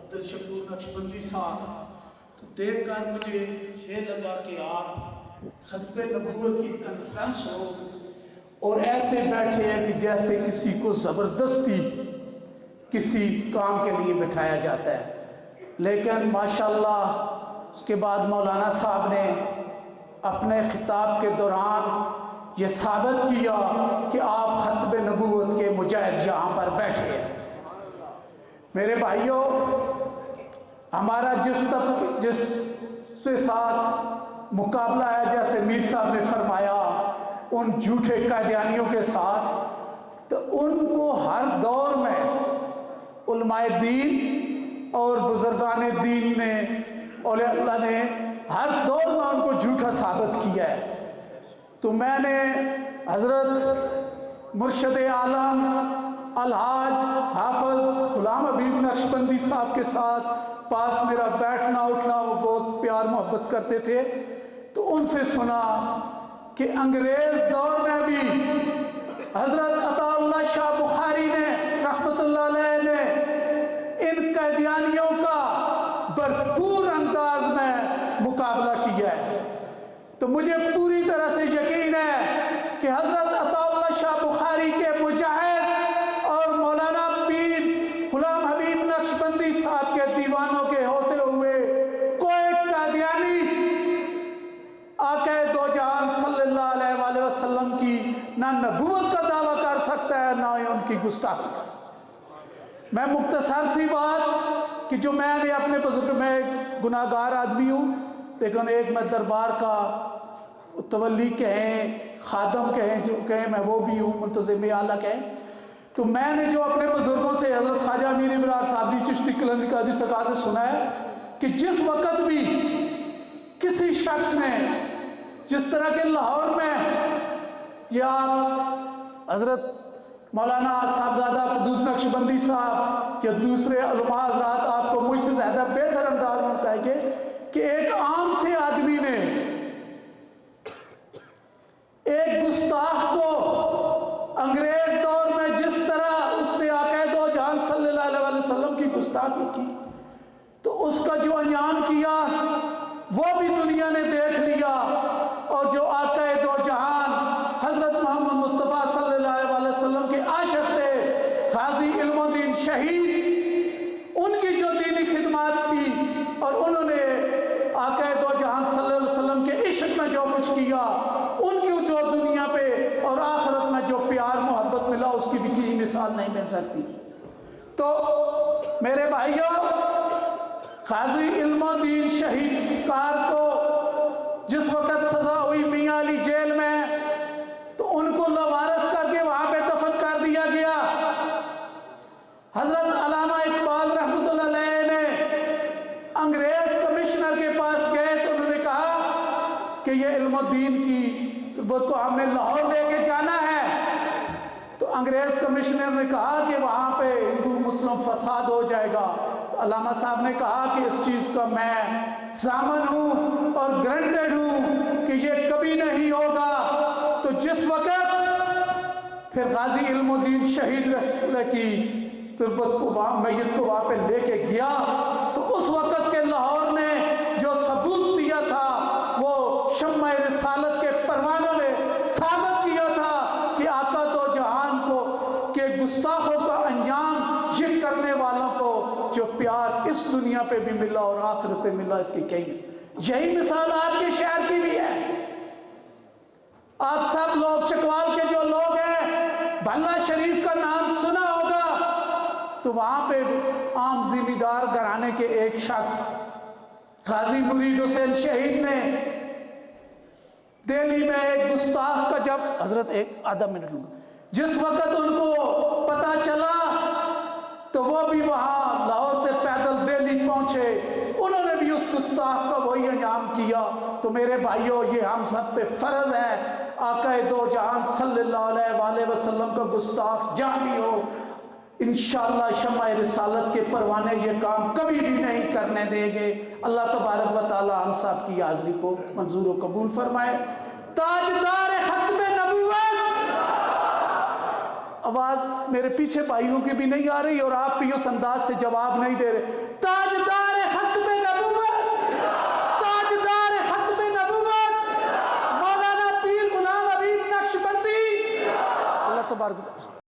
عبدالشکور نقشبندی صاحب، تو دیکھ کر مجھے یہ لگا کہ آپ ختم نبوت کی کنفرنس ہو اور ایسے بیٹھے ہیں کہ جیسے کسی کو زبردستی کسی کام کے لیے بٹھایا جاتا ہے۔ لیکن ماشاءاللہ اس کے بعد مولانا صاحب نے اپنے خطاب کے دوران یہ ثابت کیا کہ آپ ختم نبوت کے مجاہد یہاں پر بیٹھے ہیں۔ میرے بھائیوں، ہمارا جس کے ساتھ مقابلہ ہے، جیسے میر صاحب نے فرمایا، ان جھوٹے قادیانیوں کے ساتھ، تو ان کو ہر دور میں علماء دین اور بزرگان دین نے، اولیاء اللہ نے ہر دور میں ان کو جھوٹا ثابت کیا ہے۔ تو میں نے حضرت مرشد عالم الحاج حافظ غلام حبیب نقشبندی صاحب کے ساتھ پاس میرا بیٹھنا اٹھنا، وہ بہت پیار محبت کرتے تھے، تو ان سے سنا کہ انگریز دور میں بھی حضرت عطا اللہ شاہ بخاری نے رحمت اللہ علیہ نے ان قادیانیوں کا بھرپور انداز میں مقابلہ کیا ہے۔ تو مجھے پوری طرح سے یقین ہے کہ حضرت عطا اللہ شاہ بخاری کے مجاہد اور مولانا پیر غلام حبیب نقشبندی صاحب کے دیوانوں کے ہوتے ہوئے کوئی قادیانی آقا دو جہان صلی اللہ علیہ وآلہ وسلم کی نہ نبوت کا دعویٰ کر سکتا ہے، نہ ہی ان کی گستاخی کر سکتا ہے۔ میں مختصر سی بات کہ جو میں نے اپنے بزرگ، میں ایک گناہ گار آدمی ہوں، لیکن ایک میں دربار کا تولی کہیں، خادم کہیں، جو کہیں میں وہ بھی ہوں، منتظم اعلیٰ کہیں، تو میں نے جو اپنے بزرگوں سے حضرت خواجہ امیر ابرار صاحب چشتی کلندی قادری سرکار سے سنا ہے کہ جس وقت بھی کسی شخص نے، جس طرح کے لاہور میں یا حضرت مولانا صاحبزادہ قدوس نقشبندی صاحب یا دوسرے علماء حضرات آپ کو مجھ سے زیادہ بہتر انداز میں بتائیں گے کہ ایک عام سے آدمی نے ایک گستاخ کو انگریز دور میں جس طرح اس نے آقا دو جہان صلی اللہ علیہ وسلم کی گستاخی کی، تو اس کا جو انجام کیا وہ بھی دنیا نے دیکھ لیا، اور جو آقا دو جہان حضرت محمد مصطفیٰ صلی اللہ علیہ وسلم کے عاشق تھے، غازی علم الدین شہید، ان کی جو دینی خدمات تھی اور انہوں نے آقا دو جہان صلی اللہ علیہ وسلم کے عشق میں جو کچھ کیا، ان کی جو دنیا پہ اور آخرت میں جو پیار محبت ملا، اس کی بھی کوئی مثال نہیں مل سکتی۔ تو میرے بھائیوں، غازی علم الدین شہید سرکار کو جس وقت سزا ہوئی میاں علی جیل میں، تو ان کو لوارث کر کے وہاں پہ دفن کر دیا گیا۔ حضرت علامہ اقبال رحمۃ اللہ علیہ نے انگریز کمشنر کے پاس گئے تو انہوں نے کہا کہ یہ علم الدین کی تربت کو ہم نے لاہور لے کے جانا ہے، تو انگریز کمشنر نے کہا کہ وہاں پہ ہندو مسلم فساد ہو جائے گا، تو علامہ صاحب نے کہا کہ اس چیز کا میں ضامن ہوں اور گرنٹڈ ہوں کہ یہ کبھی نہیں ہوگا۔ تو جس وقت پھر غازی علم الدین شہید کی تربت کو وہاں، میت کو وہاں پہ لے کے گیا، تو اس وقت کے لاہور نے جو ثبوت دیا تھا وہ شمع رسالت کے پروانوں نے ثابت کیا تھا کہ آقا دو جہان کو کے گستاخوں کا انجام یہ کرنے والوں کو جو پیار اس دنیا پہ بھی ملا اور آخرت پہ ملا، اس کی کئی مثال، یہی مثال آپ کے شہر کی بھی ہے۔ آپ سب لوگ چکوال کے جو لوگ ہیں، بھلا شریف کا نام سنا ہوگا، تو وہاں پہ عام زمیندار گھرانے کے ایک شخص غازی مرید حسین شہید نے دہلی میں ایک گستاخ کا، جب حضرت ایک آدھا منٹ لوں، جس وقت ان کو پتا چلا تو وہ بھی وہاں لاہور سے پیدل دہلی پہنچے، انہوں نے بھی اس گستاخ کا وہی انجام کیا۔ تو میرے بھائیوں، یہ ہم سب پہ فرض ہے، آقا دو جہان صلی اللہ علیہ وآلہ وسلم کا گستاخ جہاں بھی ہو، انشاءاللہ شمع رسالت کے پروانے یہ کام کبھی بھی نہیں کرنے دیں گے۔ اللہ تبارک و تعالی ہم سب کی حاضری کو منظور و قبول فرمائے۔ تاجدار ختم نبوت، آواز میرے پیچھے بھائیوں کی بھی نہیں آ رہی اور آپ بھی اس انداز سے جواب نہیں دے رہے، پر